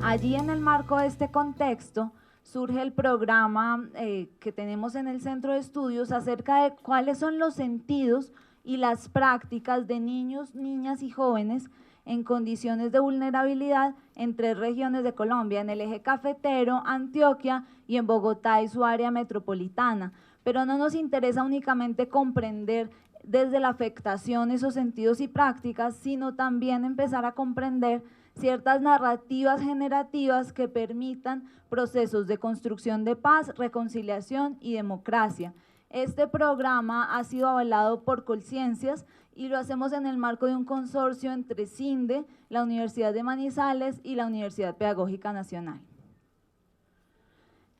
Allí, en el marco de este contexto, surge el programa que tenemos en el Centro de Estudios acerca de cuáles son los sentidos y las prácticas de niños, niñas y jóvenes en condiciones de vulnerabilidad en 3 regiones de Colombia, en el eje cafetero, Antioquia y en Bogotá y su área metropolitana. Pero no nos interesa únicamente comprender desde la afectación esos sentidos y prácticas, sino también empezar a comprender ciertas narrativas generativas que permitan procesos de construcción de paz, reconciliación y democracia. Este programa ha sido avalado por Colciencias y lo hacemos en el marco de un consorcio entre CINDE, la Universidad de Manizales y la Universidad Pedagógica Nacional.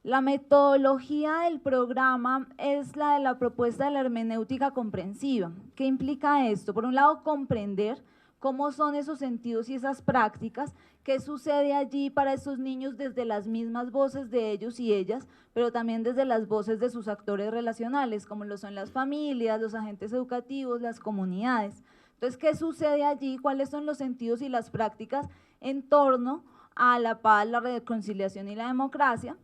La metodología del programa es la de la propuesta de la hermenéutica comprensiva. ¿Qué implica esto? Por un lado, comprender cómo son esos sentidos y esas prácticas, qué sucede allí para esos niños desde las mismas voces de ellos y ellas, pero también desde las voces de sus actores relacionales, como lo son las familias, los agentes educativos, las comunidades. Entonces, ¿qué sucede allí? ¿Cuáles son los sentidos y las prácticas en torno a la paz, la reconciliación y la democracia?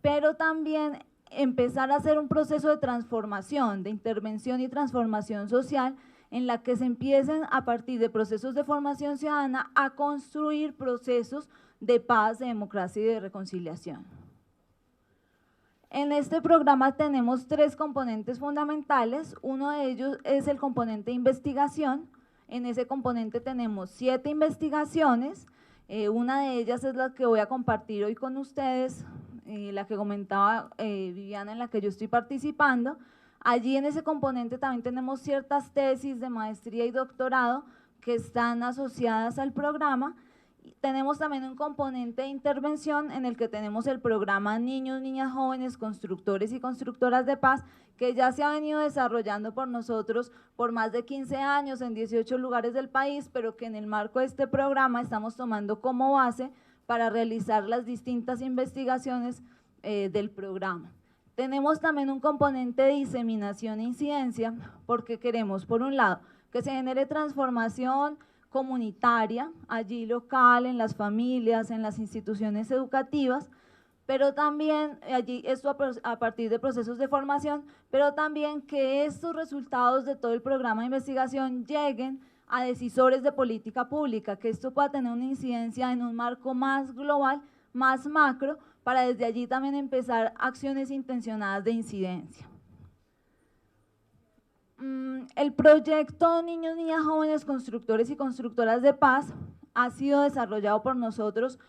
Pero también empezar a hacer un proceso de transformación, de intervención y transformación social, en la que se empiecen a partir de procesos de formación ciudadana a construir procesos de paz, de democracia y de reconciliación. En este programa tenemos 3 componentes fundamentales. Uno de ellos es el componente de investigación. En ese componente tenemos 7 investigaciones. Una de ellas es la que voy a compartir hoy con ustedes, la que comentaba Viviana, en la que yo estoy participando. Allí en ese componente también tenemos ciertas tesis de maestría y doctorado que están asociadas al programa. Tenemos también un componente de intervención en el que tenemos el programa Niños, Niñas, Jóvenes, Constructores y Constructoras de Paz, que ya se ha venido desarrollando por nosotros por más de 15 años en 18 lugares del país, pero que en el marco de este programa estamos tomando como base para realizar las distintas investigaciones del programa. Tenemos también un componente de diseminación e incidencia, porque queremos, por un lado, que se genere transformación comunitaria, allí local, en las familias, en las instituciones educativas, pero también allí esto a partir de procesos de formación, pero también que estos resultados de todo el programa de investigación lleguen a decisores de política pública, que esto pueda tener una incidencia en un marco más global, más macro, para desde allí también empezar acciones intencionadas de incidencia. El proyecto Niños, Niñas, Jóvenes, Constructores y Constructoras de Paz ha sido desarrollado por nosotros,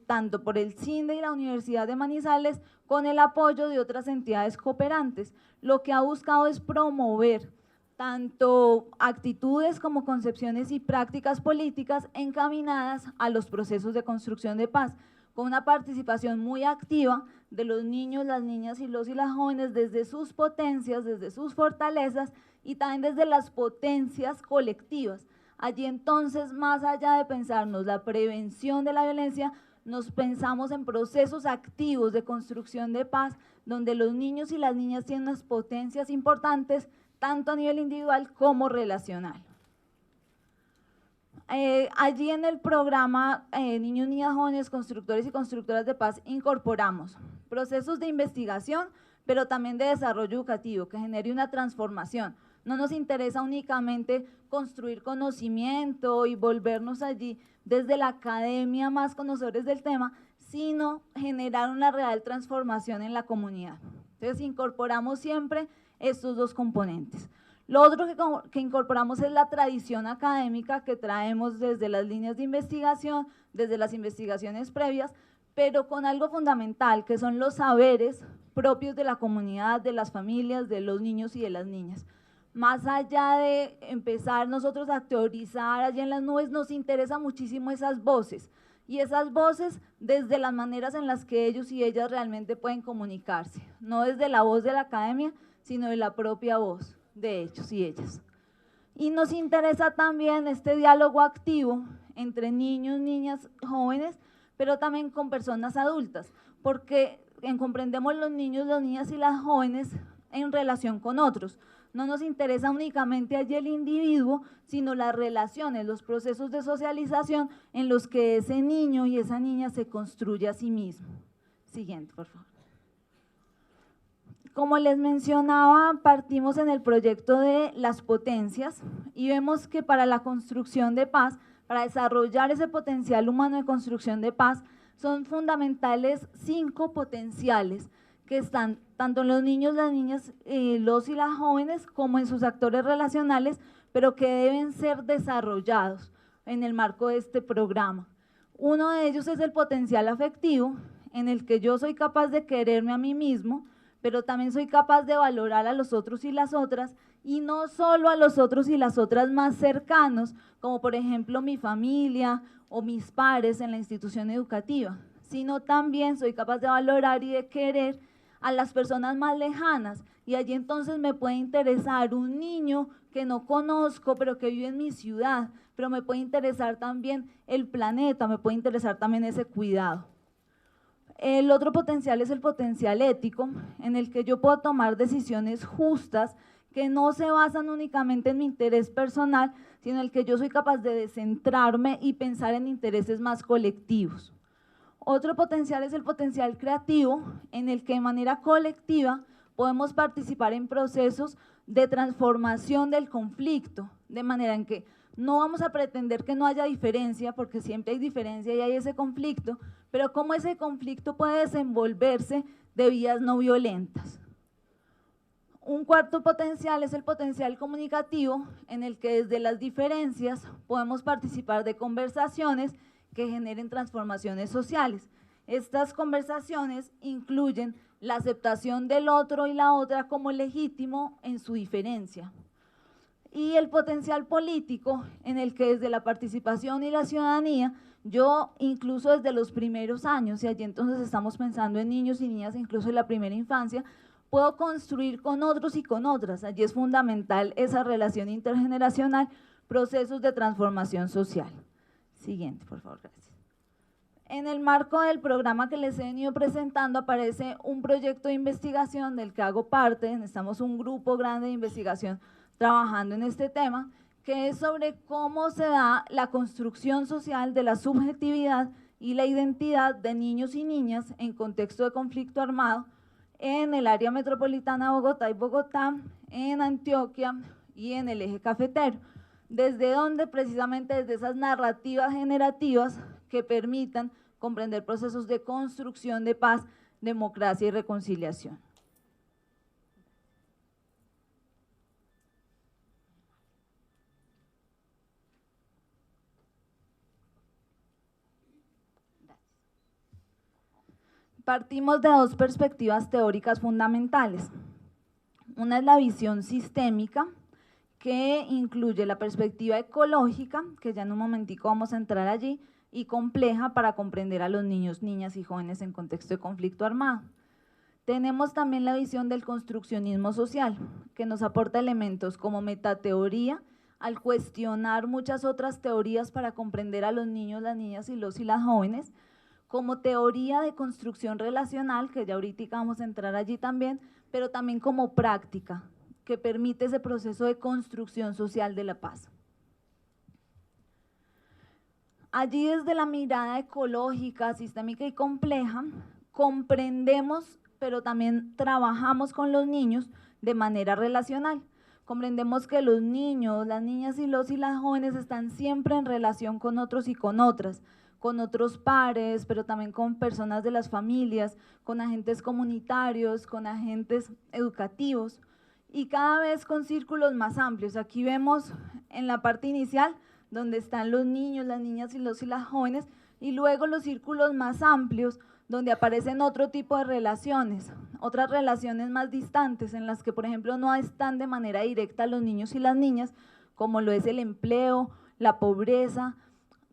tanto por el CINDE y la Universidad de Manizales, con el apoyo de otras entidades cooperantes. Lo que ha buscado es promover tanto actitudes como concepciones y prácticas políticas encaminadas a los procesos de construcción de paz, con una participación muy activa de los niños, las niñas y los y las jóvenes desde sus potencias, desde sus fortalezas y también desde las potencias colectivas. Allí entonces, más allá de pensarnos la prevención de la violencia, nos pensamos en procesos activos de construcción de paz, donde los niños y las niñas tienen unas potencias importantes, tanto a nivel individual como relacional. Allí en el programa Niños, Niñas, Jóvenes, Constructores y Constructoras de Paz incorporamos procesos de investigación, pero también de desarrollo educativo, que genere una transformación. No nos interesa únicamente construir conocimiento y volvernos allí desde la academia más conocedores del tema, sino generar una real transformación en la comunidad. Entonces incorporamos siempre estos 2 componentes. Lo otro que incorporamos es la tradición académica que traemos desde las líneas de investigación, desde las investigaciones previas, pero con algo fundamental, que son los saberes propios de la comunidad, de las familias, de los niños y de las niñas. Más allá de empezar nosotros a teorizar allí en las nubes, nos interesa muchísimo esas voces, y esas voces desde las maneras en las que ellos y ellas realmente pueden comunicarse, no desde la voz de la academia, sino de la propia voz de ellos y ellas. Y nos interesa también este diálogo activo entre niños, niñas, jóvenes, pero también con personas adultas, porque comprendemos los niños, las niñas y las jóvenes en relación con otros. no nos interesa únicamente allí el individuo, sino las relaciones, los procesos de socialización en los que ese niño y esa niña se construye a sí mismo. Siguiente, por favor. Como les mencionaba, partimos en el proyecto de las potencias y vemos que para la construcción de paz, para desarrollar ese potencial humano de construcción de paz, son fundamentales 5 potenciales que están tanto en los niños, las niñas, los y las jóvenes, como en sus actores relacionales, pero que deben ser desarrollados en el marco de este programa. Uno de ellos es el potencial afectivo, en el que yo soy capaz de quererme a mí mismo, pero también soy capaz de valorar a los otros y las otras, y no solo a los otros y las otras más cercanos, como por ejemplo mi familia o mis pares en la institución educativa, sino también soy capaz de valorar y de querer a las personas más lejanas, y allí entonces me puede interesar un niño que no conozco, pero que vive en mi ciudad, pero me puede interesar también el planeta, me puede interesar también ese cuidado. El otro potencial es el potencial ético, en el que yo puedo tomar decisiones justas que no se basan únicamente en mi interés personal, sino en el que yo soy capaz de descentrarme y pensar en intereses más colectivos. Otro potencial es el potencial creativo, en el que de manera colectiva podemos participar en procesos de transformación del conflicto, de manera en que no vamos a pretender que no haya diferencia, porque siempre hay diferencia y hay ese conflicto, pero cómo ese conflicto puede desenvolverse de vías no violentas. Un cuarto potencial es el potencial comunicativo, en el que desde las diferencias podemos participar de conversaciones que generen transformaciones sociales. Estas conversaciones incluyen la aceptación del otro y la otra como legítimo en su diferencia. Y el potencial político, en el que desde la participación y la ciudadanía, yo incluso desde los primeros años, y allí entonces estamos pensando en niños y niñas incluso en la primera infancia, puedo construir con otros y con otras. Allí es fundamental esa relación intergeneracional, procesos de transformación social. Siguiente, por favor, gracias. En el marco del programa que les he venido presentando aparece un proyecto de investigación del que hago parte, estamos un grupo grande de investigación trabajando en este tema, que es sobre cómo se da la construcción social de la subjetividad y la identidad de niños y niñas en contexto de conflicto armado en el área metropolitana de Bogotá y Bogotá, en Antioquia y en el eje cafetero, desde donde precisamente desde esas narrativas generativas que permitan comprender procesos de construcción de paz, democracia y reconciliación. Partimos de 2 perspectivas teóricas fundamentales. Una es la visión sistémica, que incluye la perspectiva ecológica, que ya en un momentico vamos a entrar allí, y compleja para comprender a los niños, niñas y jóvenes en contexto de conflicto armado. Tenemos también la visión del construccionismo social, que nos aporta elementos como metateoría, al cuestionar muchas otras teorías para comprender a los niños, las niñas y los y las jóvenes, como teoría de construcción relacional, que ya ahorita vamos a entrar allí también, pero también como práctica, que permite ese proceso de construcción social de la paz. Allí desde la mirada ecológica, sistémica y compleja, comprendemos, pero también trabajamos con los niños de manera relacional. Comprendemos que los niños, las niñas y los y las jóvenes están siempre en relación con otros y con otras, con otros pares, pero también con personas de las familias, con agentes comunitarios, con agentes educativos y cada vez con círculos más amplios. Aquí vemos en la parte inicial donde están los niños, las niñas y los y las jóvenes, y luego los círculos más amplios donde aparecen otro tipo de relaciones, otras relaciones más distantes en las que por ejemplo no están de manera directa los niños y las niñas, como lo es el empleo, la pobreza,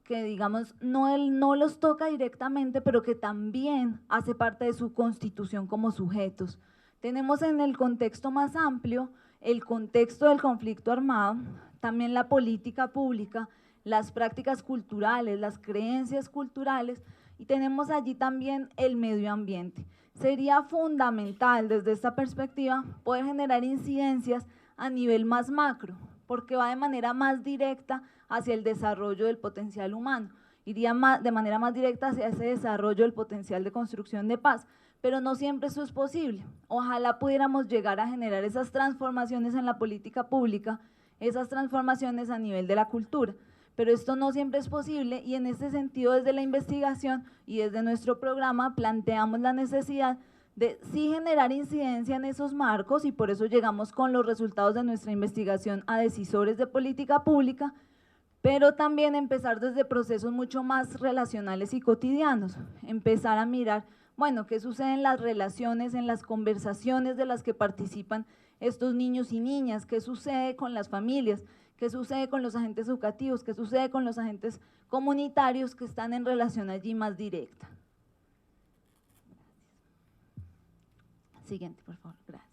que digamos no los toca directamente, pero que también hace parte de su constitución como sujetos. Tenemos en el contexto más amplio el contexto del conflicto armado, también la política pública, las prácticas culturales, las creencias culturales, y tenemos allí también el medio ambiente. Sería fundamental desde esta perspectiva poder generar incidencias a nivel más macro, porque va de manera más directa hacia el desarrollo del potencial humano, iría de manera más directa hacia ese desarrollo del potencial de construcción de paz, pero no siempre eso es posible. Ojalá pudiéramos llegar a generar esas transformaciones en la política pública, esas transformaciones a nivel de la cultura, pero esto no siempre es posible y en este sentido desde la investigación y desde nuestro programa planteamos la necesidad de sí generar incidencia en esos marcos y por eso llegamos con los resultados de nuestra investigación a decisores de política pública, pero también empezar desde procesos mucho más relacionales y cotidianos, empezar a mirar, bueno, qué sucede en las relaciones, en las conversaciones de las que participan estos niños y niñas, qué sucede con las familias, qué sucede con los agentes educativos, qué sucede con los agentes comunitarios que están en relación allí más directa. Siguiente, por favor, gracias.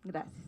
Gracias.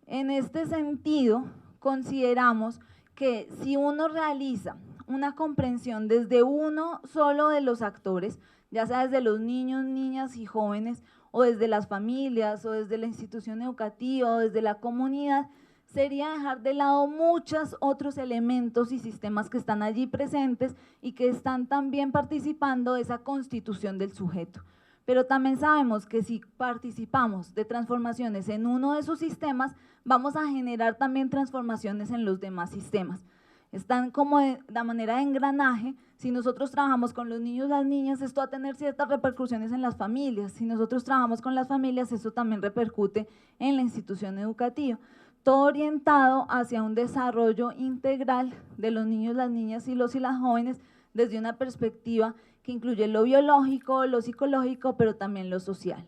En este sentido, consideramos que si uno realiza una comprensión desde uno solo de los actores, ya sea desde los niños, niñas y jóvenes, o desde las familias, o desde la institución educativa, o desde la comunidad, sería dejar de lado muchos otros elementos y sistemas que están allí presentes y que están también participando de esa constitución del sujeto. Pero también sabemos que si participamos de transformaciones en uno de esos sistemas, vamos a generar también transformaciones en los demás sistemas. Están como de manera de engranaje. Si nosotros trabajamos con los niños y las niñas, esto va a tener ciertas repercusiones en las familias. Si nosotros trabajamos con las familias, esto también repercute en la institución educativa. Todo orientado hacia un desarrollo integral de los niños, las niñas y las jóvenes desde una perspectiva que incluye lo biológico, lo psicológico, pero también lo social.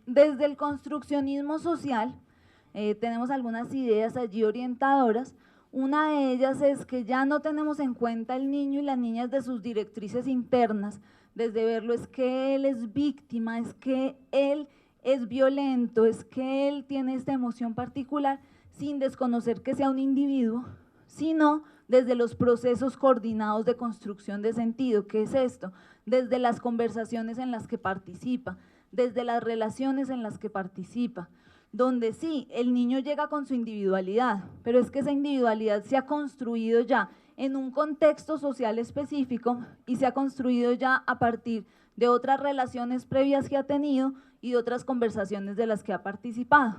Desde el construccionismo social, tenemos algunas ideas allí orientadoras. Una de ellas es que ya no tenemos en cuenta el niño y las niñas de sus directrices internas, desde verlo es que él es víctima, es que él es violento, es que él tiene esta emoción particular, sin desconocer que sea un individuo, sino desde los procesos coordinados de construcción de sentido. ¿Qué es esto? Desde las conversaciones en las que participa, desde las relaciones en las que participa, donde sí, el niño llega con su individualidad, pero es que esa individualidad se ha construido ya en un contexto social específico y se ha construido ya a partir de otras relaciones previas que ha tenido y de otras conversaciones de las que ha participado.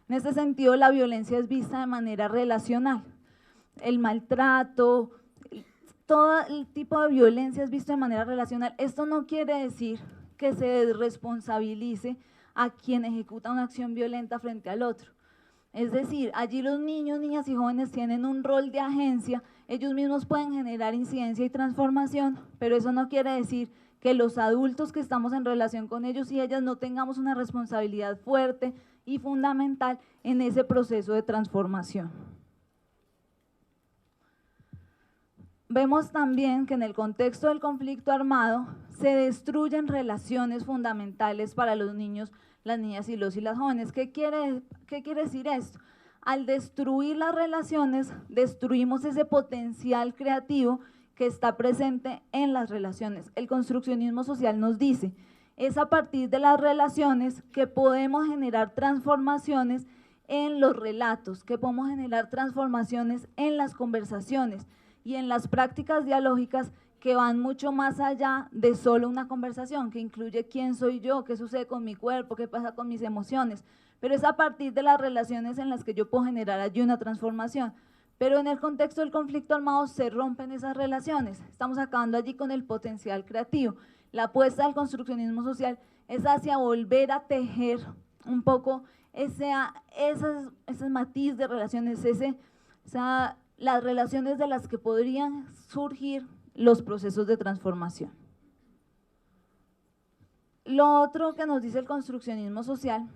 En este sentido, la violencia es vista de manera relacional. El maltrato, todo el tipo de violencia es visto de manera relacional. Esto no quiere decir que se desresponsabilice a quien ejecuta una acción violenta frente al otro. Es decir, allí los niños, niñas y jóvenes tienen un rol de agencia, ellos mismos pueden generar incidencia y transformación, pero eso no quiere decir que los adultos que estamos en relación con ellos y ellas no tengamos una responsabilidad fuerte y fundamental en ese proceso de transformación. Vemos también que en el contexto del conflicto armado se destruyen relaciones fundamentales para los niños, las niñas y las jóvenes. ¿Qué quiere decir esto? Al destruir las relaciones, destruimos ese potencial creativo que está presente en las relaciones. El construccionismo social nos dice, es a partir de las relaciones que podemos generar transformaciones en los relatos, que podemos generar transformaciones en las conversaciones y en las prácticas dialógicas que van mucho más allá de solo una conversación, que incluye quién soy yo, qué sucede con mi cuerpo, qué pasa con mis emociones, pero es a partir de las relaciones en las que yo puedo generar allí una transformación. Pero en el contexto del conflicto armado se rompen esas relaciones, estamos acabando allí con el potencial creativo. La apuesta del construccionismo social es hacia volver a tejer un poco ese matiz de relaciones, las relaciones de las que podrían surgir los procesos de transformación. Lo otro que nos dice el construccionismo social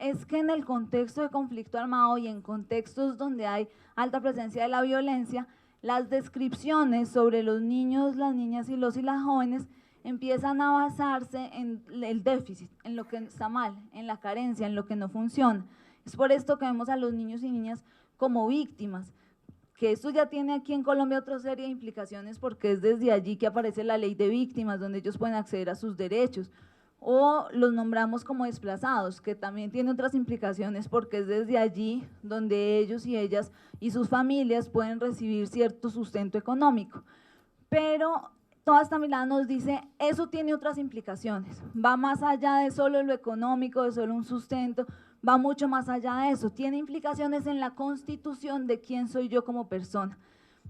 es que en el contexto de conflicto armado y en contextos donde hay alta presencia de la violencia, las descripciones sobre los niños, las niñas y las jóvenes empiezan a basarse en el déficit, en lo que está mal, en la carencia, en lo que no funciona. Es por esto que vemos a los niños y niñas como víctimas. que esto ya tiene aquí en Colombia otra serie de implicaciones porque es desde allí que aparece la ley de víctimas, donde ellos pueden acceder a sus derechos, o los nombramos como desplazados, que también tiene otras implicaciones porque es desde allí donde ellos y ellas y sus familias pueden recibir cierto sustento económico. Pero toda esta mirada nos dice, eso tiene otras implicaciones, va más allá de solo lo económico, de solo un sustento, va mucho más allá de eso, tiene implicaciones en la constitución de quién soy yo como persona.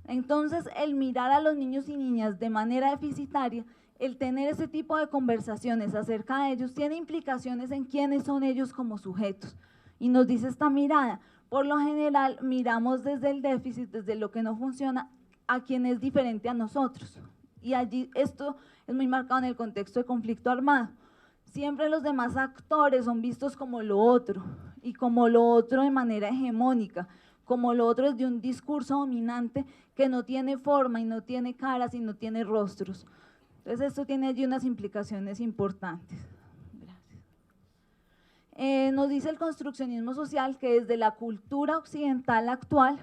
Entonces, el mirar a los niños y niñas de manera deficitaria, el tener ese tipo de conversaciones acerca de ellos, tiene implicaciones en quiénes son ellos como sujetos. Y nos dice esta mirada, por lo general miramos desde el déficit, desde lo que no funciona, a quien es diferente a nosotros. Y allí esto es muy marcado en el contexto de conflicto armado. Siempre los demás actores son vistos como lo otro, y como lo otro de manera hegemónica, como lo otro es de un discurso dominante que no tiene forma y no tiene caras y no tiene rostros. Entonces esto tiene allí unas implicaciones importantes. Gracias. Nos dice el construccionismo social que desde la cultura occidental actual,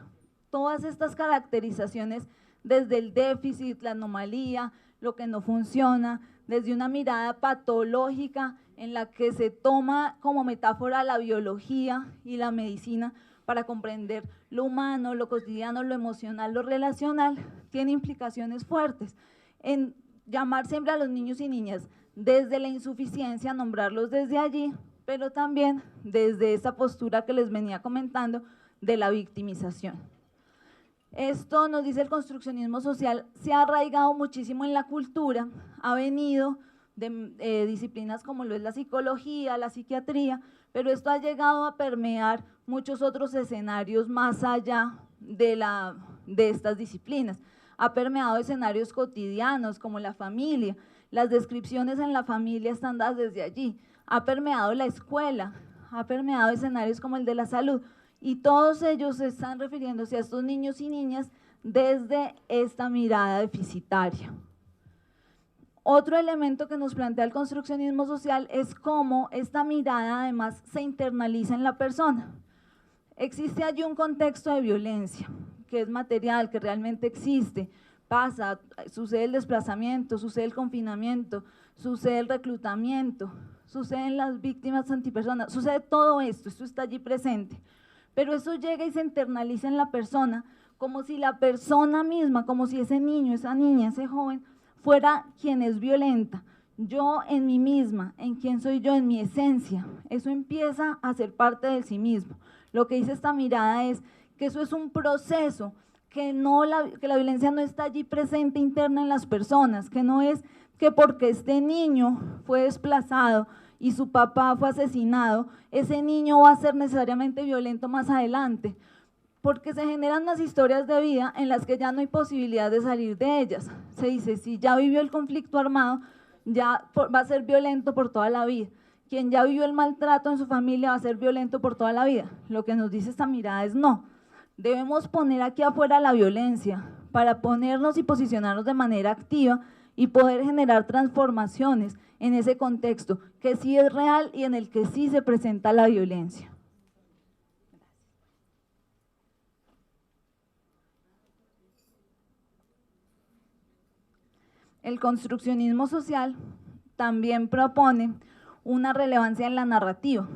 todas estas caracterizaciones desde el déficit, la anomalía, lo que no funciona, desde una mirada patológica en la que se toma como metáfora la biología y la medicina para comprender lo humano, lo cotidiano, lo emocional, lo relacional, tiene implicaciones fuertes en llamar siempre a los niños y niñas desde la insuficiencia, nombrarlos desde allí, pero también desde esa postura que les venía comentando de la victimización. Esto nos dice el construccionismo social, se ha arraigado muchísimo en la cultura, ha venido de disciplinas como lo es la psicología, la psiquiatría, pero esto ha llegado a permear muchos otros escenarios más allá de estas disciplinas. Ha permeado escenarios cotidianos como la familia, las descripciones en la familia están dadas desde allí, ha permeado la escuela, ha permeado escenarios como el de la salud, y todos ellos están refiriéndose a estos niños y niñas desde esta mirada deficitaria. Otro elemento que nos plantea el construccionismo social es cómo esta mirada además se internaliza en la persona. Existe allí un contexto de violencia, que es material, que realmente existe, pasa, sucede el desplazamiento, sucede el confinamiento, sucede el reclutamiento, suceden las víctimas antipersonas, sucede todo esto está allí presente. Pero eso llega y se internaliza en la persona, como si la persona misma, como si ese niño, esa niña, ese joven, fuera quien es violenta. Yo en mí misma, en quién soy yo, en mi esencia, eso empieza a ser parte de sí mismo. Lo que dice esta mirada es que eso es un proceso, que la violencia no está allí presente interna en las personas, que no es que porque este niño fue desplazado y su papá fue asesinado, ese niño va a ser necesariamente violento más adelante, porque se generan unas historias de vida en las que ya no hay posibilidad de salir de ellas. Se dice, si ya vivió el conflicto armado, ya va a ser violento por toda la vida. Quien ya vivió el maltrato en su familia va a ser violento por toda la vida. Lo que nos dice esta mirada es no, debemos poner aquí afuera la violencia para ponernos y posicionarnos de manera activa y poder generar transformaciones en ese contexto que sí es real y en el que sí se presenta la violencia. El construccionismo social también propone una relevancia en la narrativa.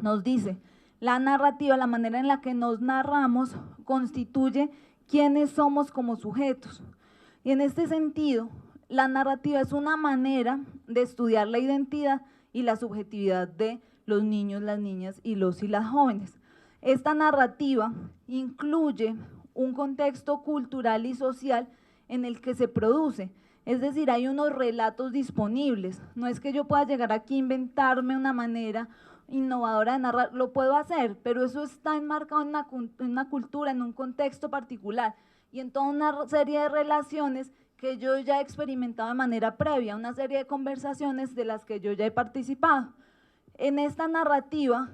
Nos dice, la narrativa, la manera en la que nos narramos, constituye quiénes somos como sujetos. Y en este sentido, la narrativa es una manera de estudiar la identidad y la subjetividad de los niños, las niñas y los y las jóvenes. Esta narrativa incluye un contexto cultural y social en el que se produce, es decir, hay unos relatos disponibles, no es que yo pueda llegar aquí a inventarme una manera innovadora de narrar, lo puedo hacer, pero eso está enmarcado en una cultura, en un contexto particular y en toda una serie de relaciones que yo ya he experimentado de manera previa, una serie de conversaciones de las que yo ya he participado. En esta narrativa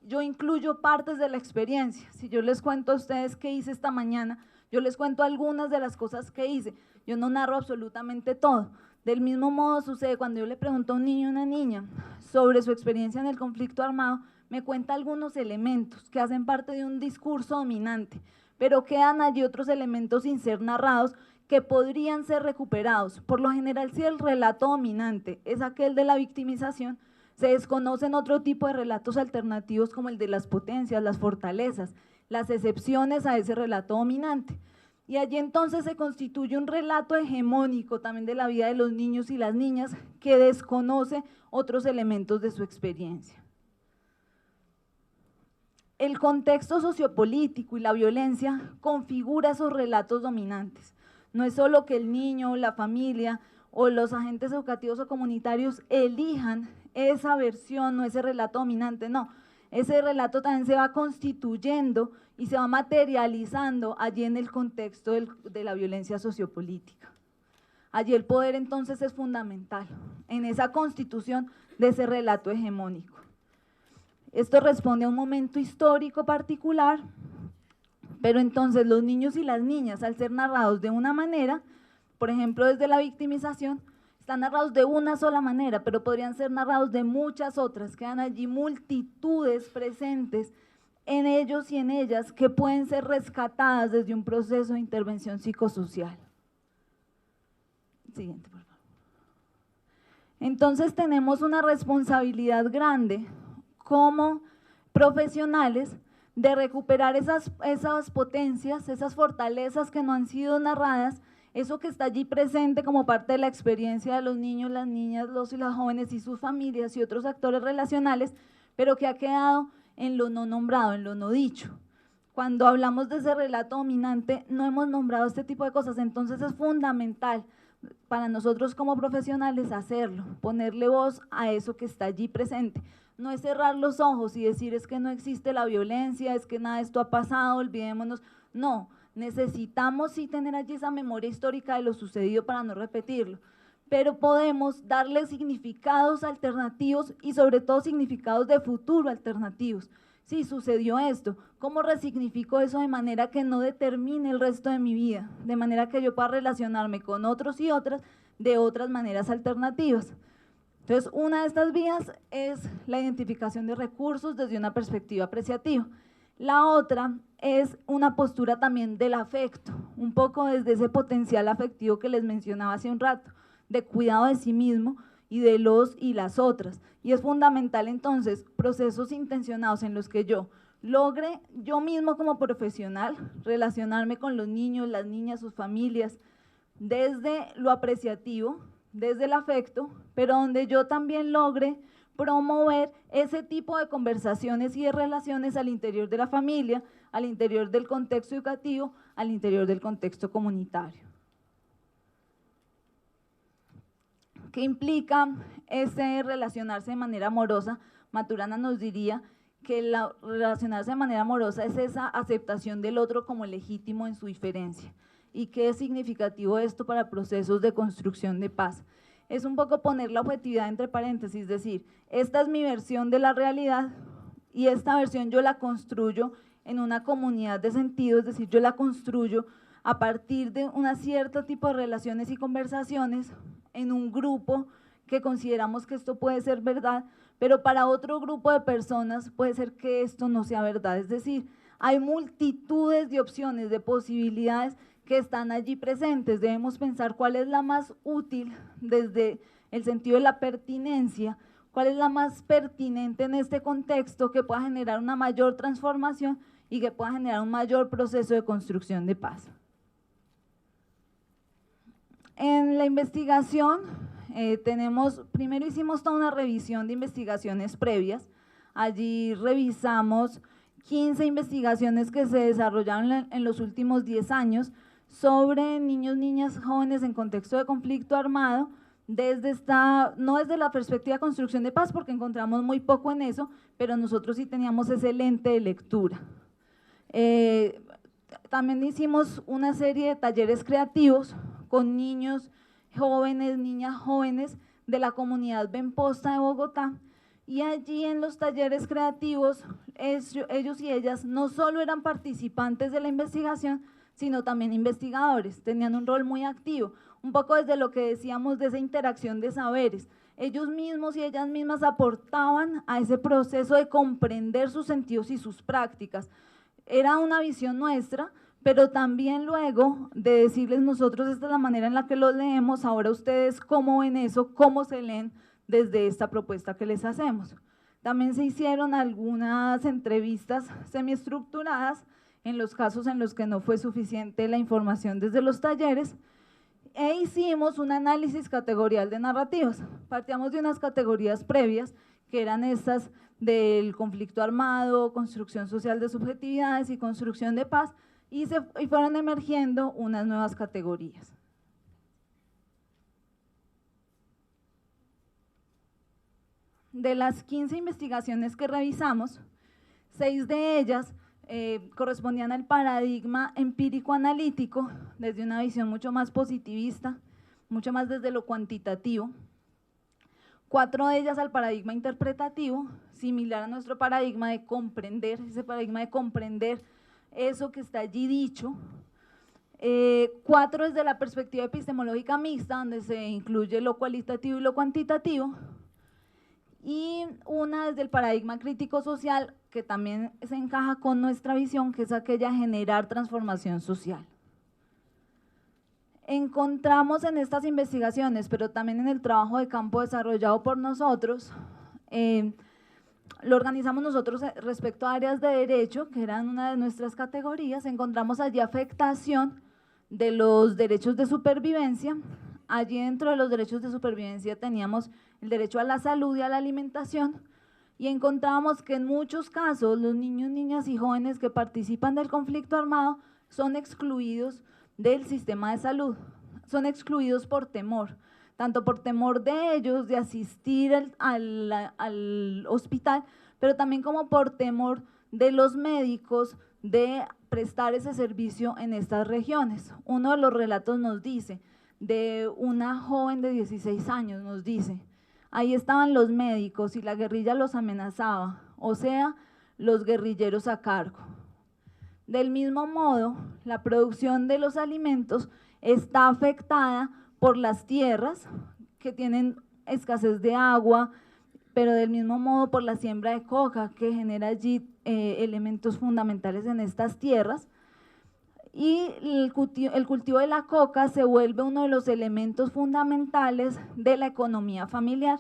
yo incluyo partes de la experiencia. Si yo les cuento a ustedes qué hice esta mañana, yo les cuento algunas de las cosas que hice, yo no narro absolutamente todo. Del mismo modo sucede cuando yo le pregunto a un niño o una niña sobre su experiencia en el conflicto armado, me cuenta algunos elementos que hacen parte de un discurso dominante, pero quedan allí otros elementos sin ser narrados que podrían ser recuperados. Por lo general, si el relato dominante es aquel de la victimización, se desconocen otro tipo de relatos alternativos como el de las potencias, las fortalezas, las excepciones a ese relato dominante. Y allí entonces se constituye un relato hegemónico también de la vida de los niños y las niñas que desconoce otros elementos de su experiencia. El contexto sociopolítico y la violencia configura esos relatos dominantes. No es solo que el niño, la familia o los agentes educativos o comunitarios elijan esa versión o ese relato dominante, no. Ese relato también se va constituyendo y se va materializando allí en el contexto de la violencia sociopolítica. Allí el poder entonces es fundamental, en esa constitución de ese relato hegemónico. Esto responde a un momento histórico particular, pero entonces los niños y las niñas, al ser narrados de una manera, por ejemplo desde la victimización, están narrados de una sola manera, pero podrían ser narrados de muchas otras, quedan allí multitudes presentes en ellos y en ellas que pueden ser rescatadas desde un proceso de intervención psicosocial. Siguiente, por favor. Entonces tenemos una responsabilidad grande como profesionales de recuperar esas potencias, esas fortalezas que no han sido narradas, eso que está allí presente como parte de la experiencia de los niños, las niñas, los y las jóvenes y sus familias y otros actores relacionales, pero que ha quedado en lo no nombrado, en lo no dicho. Cuando hablamos de ese relato dominante, no hemos nombrado este tipo de cosas, entonces es fundamental para nosotros como profesionales hacerlo, ponerle voz a eso que está allí presente. No es cerrar los ojos y decir es que no existe la violencia, es que nada de esto ha pasado, olvidémonos, no. Necesitamos sí tener allí esa memoria histórica de lo sucedido para no repetirlo, pero podemos darle significados alternativos y sobre todo significados de futuro alternativos. Sí, sucedió esto, ¿cómo resignifico eso de manera que no determine el resto de mi vida? De manera que yo pueda relacionarme con otros y otras de otras maneras alternativas. Entonces, una de estas vías es la identificación de recursos desde una perspectiva apreciativa. La otra es una postura también del afecto, un poco desde ese potencial afectivo que les mencionaba hace un rato, de cuidado de sí mismo y de los y las otras. Y es fundamental entonces procesos intencionados en los que yo logre yo mismo como profesional relacionarme con los niños, las niñas, sus familias, desde lo apreciativo, desde el afecto, pero donde yo también logre promover ese tipo de conversaciones y de relaciones al interior de la familia, al interior del contexto educativo, al interior del contexto comunitario. ¿Qué implica ese relacionarse de manera amorosa? Maturana nos diría que relacionarse de manera amorosa es esa aceptación del otro como legítimo en su diferencia. ¿Y qué es significativo esto para procesos de construcción de paz? Es un poco poner la objetividad entre paréntesis, es decir, esta es mi versión de la realidad y esta versión yo la construyo en una comunidad de sentido, es decir, yo la construyo a partir de un cierto tipo de relaciones y conversaciones en un grupo que consideramos que esto puede ser verdad, pero para otro grupo de personas puede ser que esto no sea verdad, es decir, hay multitudes de opciones, de posibilidades que están allí presentes, debemos pensar cuál es la más útil desde el sentido de la pertinencia, cuál es la más pertinente en este contexto que pueda generar una mayor transformación y que pueda generar un mayor proceso de construcción de paz. En la investigación primero hicimos toda una revisión de investigaciones previas, allí revisamos 15 investigaciones que se desarrollaron en los últimos 10 años sobre niños, niñas, jóvenes en contexto de conflicto armado, no desde la perspectiva de construcción de paz, porque encontramos muy poco en eso, pero nosotros sí teníamos ese lente de lectura. También hicimos una serie de talleres creativos con niños jóvenes, niñas jóvenes de la comunidad Benposta de Bogotá, y allí en los talleres creativos ellos y ellas no solo eran participantes de la investigación, sino también investigadores, tenían un rol muy activo, un poco desde lo que decíamos de esa interacción de saberes. ellos mismos y ellas mismas aportaban a ese proceso de comprender sus sentidos y sus prácticas. Era una visión nuestra, pero también luego de decirles nosotros esta es la manera en la que lo leemos, ahora ustedes cómo ven eso, cómo se leen desde esta propuesta que les hacemos. También se hicieron algunas entrevistas semiestructuradas en los casos en los que no fue suficiente la información desde los talleres, e hicimos un análisis categorial de narrativas. Partíamos de unas categorías previas, que eran estas del conflicto armado, construcción social de subjetividades y construcción de paz, y fueron emergiendo unas nuevas categorías. De las 15 investigaciones que revisamos, 6 de ellas correspondían al paradigma empírico-analítico desde una visión mucho más positivista, mucho más desde lo cuantitativo. 4 de ellas al paradigma interpretativo, similar a nuestro paradigma de comprender, ese paradigma de comprender eso que está allí dicho. 4 desde la perspectiva epistemológica mixta, donde se incluye lo cualitativo y lo cuantitativo. Y una desde el paradigma crítico social, que también se encaja con nuestra visión, que es aquella de generar transformación social. Encontramos en estas investigaciones, pero también en el trabajo de campo desarrollado por nosotros, lo organizamos nosotros respecto a áreas de derecho, que eran una de nuestras categorías, encontramos allí afectación de los derechos de supervivencia. Allí dentro de los derechos de supervivencia teníamos el derecho a la salud y a la alimentación, y encontramos que en muchos casos los niños, niñas y jóvenes que participan del conflicto armado son excluidos del sistema de salud, son excluidos por temor, tanto por temor de ellos de asistir al hospital, pero también como por temor de los médicos de prestar ese servicio en estas regiones. Uno de los relatos nos dice, de una joven de 16 años, nos dice, ahí estaban los médicos y la guerrilla los amenazaba, o sea, los guerrilleros a cargo. Del mismo modo, la producción de los alimentos está afectada por las tierras que tienen escasez de agua, pero del mismo modo por la siembra de coca que genera allí elementos fundamentales en estas tierras. Y el cultivo de la coca se vuelve uno de los elementos fundamentales de la economía familiar.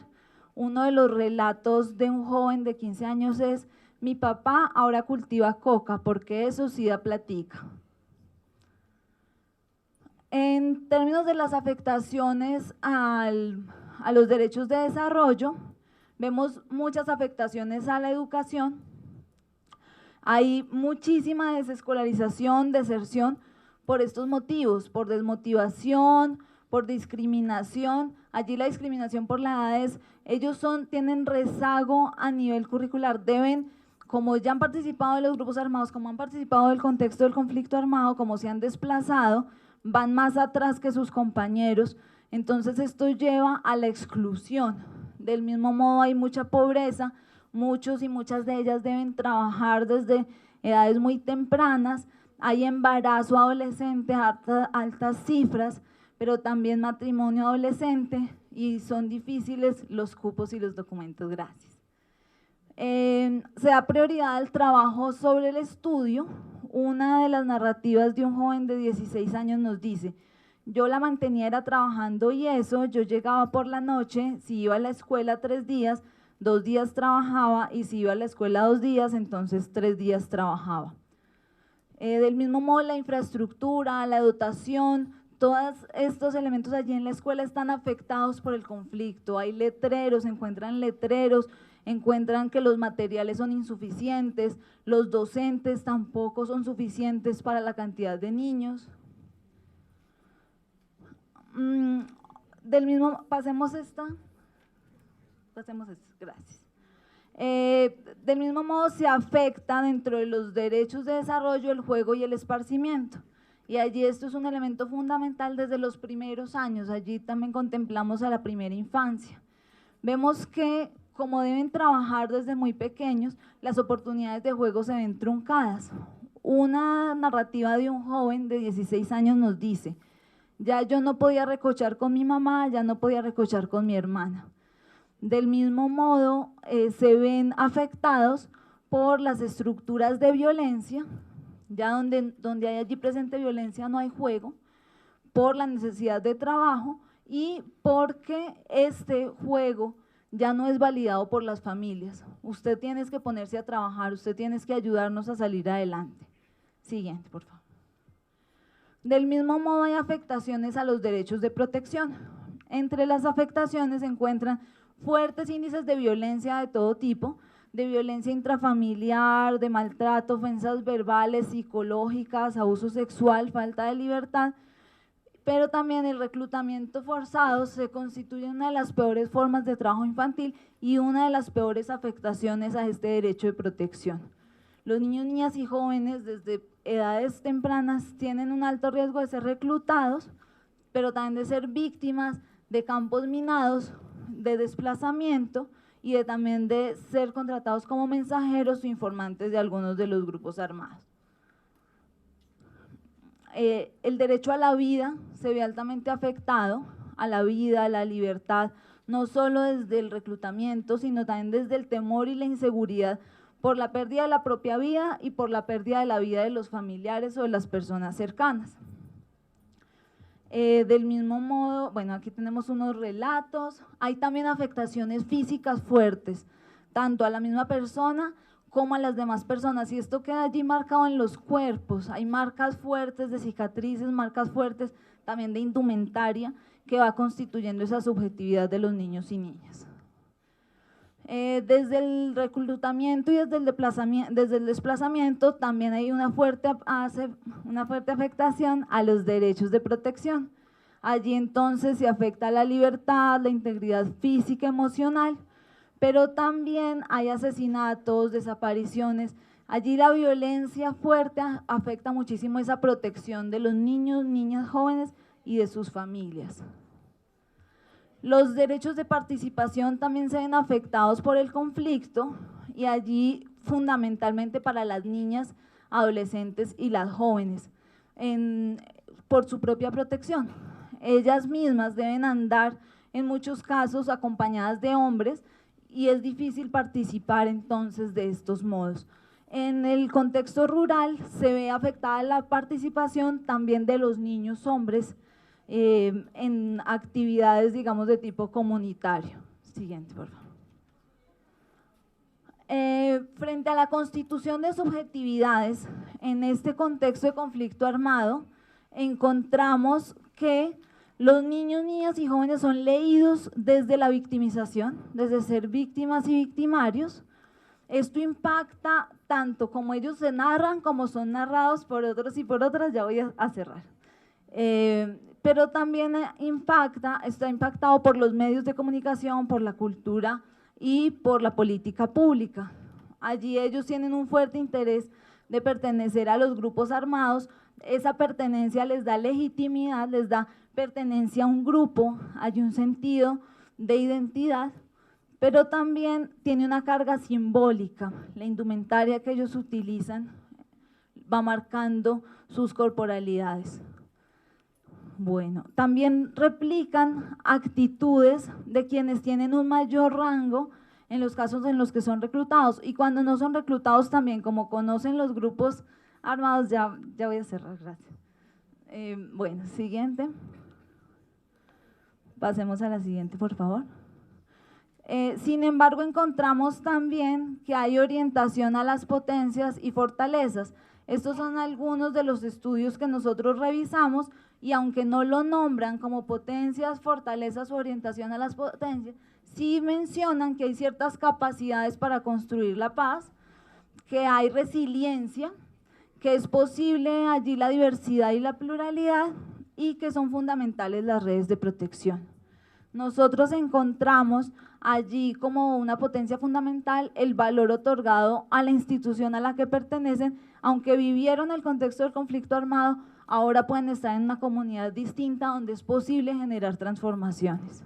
Uno de los relatos de un joven de 15 años es: mi papá ahora cultiva coca porque eso sí da platica. En términos de las afectaciones a los derechos de desarrollo, vemos muchas afectaciones a la educación. Hay muchísima desescolarización, deserción por estos motivos, por desmotivación, por discriminación. Allí la discriminación por la edad es, ellos tienen rezago a nivel curricular, deben, como ya han participado de los grupos armados, como han participado del contexto del conflicto armado, como se han desplazado, van más atrás que sus compañeros, entonces esto lleva a la exclusión. Del mismo modo hay mucha pobreza, muchos y muchas de ellas deben trabajar desde edades muy tempranas, hay embarazo adolescente, altas cifras, pero también matrimonio adolescente y son difíciles los cupos y los documentos. Gracias. Se da prioridad al trabajo sobre el estudio. Una de las narrativas de un joven de 16 años nos dice: yo la mantenía era trabajando y eso, yo llegaba por la noche, si iba a la escuela 3 días, 2 días trabajaba y si iba a la escuela 2 días, entonces 3 días trabajaba. Del mismo modo la infraestructura, la dotación, todos estos elementos allí en la escuela están afectados por el conflicto. Hay letreros, encuentran que los materiales son insuficientes, los docentes tampoco son suficientes para la cantidad de niños. Pasemos esta, gracias. Del mismo modo se afecta dentro de los derechos de desarrollo el juego y el esparcimiento. Y allí esto es un elemento fundamental desde los primeros años, allí también contemplamos a la primera infancia. Vemos que como deben trabajar desde muy pequeños, las oportunidades de juego se ven truncadas. Una narrativa de un joven de 16 años nos dice: ya yo no podía recochar con mi mamá, ya no podía recochar con mi hermana. Del mismo modo, se ven afectados por las estructuras de violencia, ya donde hay allí presente violencia no hay juego, por la necesidad de trabajo y porque este juego ya no es validado por las familias. Usted tiene que ponerse a trabajar, usted tiene que ayudarnos a salir adelante. Siguiente, por favor. Del mismo modo hay afectaciones a los derechos de protección. Entre las afectaciones se encuentran fuertes índices de violencia de todo tipo, de violencia intrafamiliar, de maltrato, ofensas verbales, psicológicas, abuso sexual, falta de libertad, pero también el reclutamiento forzado se constituye una de las peores formas de trabajo infantil y una de las peores afectaciones a este derecho de protección. Los niños, niñas y jóvenes desde edades tempranas tienen un alto riesgo de ser reclutados, pero también de ser víctimas de campos minados, de desplazamiento y también de ser contratados como mensajeros o informantes de algunos de los grupos armados. El derecho a la vida se ve altamente afectado, a la vida, a la libertad, no solo desde el reclutamiento, sino también desde el temor y la inseguridad por la pérdida de la propia vida y por la pérdida de la vida de los familiares o de las personas cercanas. Del mismo modo, bueno, aquí tenemos unos relatos, hay también afectaciones físicas fuertes, tanto a la misma persona como a las demás personas, y esto queda allí marcado en los cuerpos, hay marcas fuertes de cicatrices, marcas fuertes también de indumentaria que va constituyendo esa subjetividad de los niños y niñas. Desde el reclutamiento y desde el desplazamiento también hay una fuerte afectación a los derechos de protección. Allí entonces se afecta la libertad, la integridad física, emocional, pero también hay asesinatos, desapariciones. Allí la violencia fuerte afecta muchísimo esa protección de los niños, niñas, jóvenes y de sus familias. Los derechos de participación también se ven afectados por el conflicto y allí fundamentalmente para las niñas, adolescentes y las jóvenes, por su propia protección. Ellas mismas deben andar en muchos casos acompañadas de hombres y es difícil participar entonces de estos modos. En el contexto rural se ve afectada la participación también de los niños hombres en actividades, digamos, de tipo comunitario. Siguiente, por favor. Frente a la constitución de subjetividades, en este contexto de conflicto armado, encontramos que los niños, niñas y jóvenes son leídos desde la victimización, desde ser víctimas y victimarios. Esto impacta tanto como ellos se narran, como son narrados por otros y por otras, ya voy a cerrar. Pero también está impactado por los medios de comunicación, por la cultura y por la política pública. Allí ellos tienen un fuerte interés de pertenecer a los grupos armados, esa pertenencia les da legitimidad, les da pertenencia a un grupo, hay un sentido de identidad, pero también tiene una carga simbólica, la indumentaria que ellos utilizan va marcando sus corporalidades. Bueno, también replican actitudes de quienes tienen un mayor rango en los casos en los que son reclutados y cuando no son reclutados también, como conocen los grupos armados, ya voy a cerrar, gracias. Bueno, siguiente. Pasemos a la siguiente, por favor. Sin embargo, encontramos también que hay orientación a las potencias y fortalezas. Estos son algunos de los estudios que nosotros revisamos y aunque no lo nombran como potencias, fortalezas o orientación a las potencias, sí mencionan que hay ciertas capacidades para construir la paz, que hay resiliencia, que es posible allí la diversidad y la pluralidad y que son fundamentales las redes de protección. Nosotros encontramos allí como una potencia fundamental el valor otorgado a la institución a la que pertenecen, aunque vivieron el contexto del conflicto armado, ahora pueden estar en una comunidad distinta donde es posible generar transformaciones.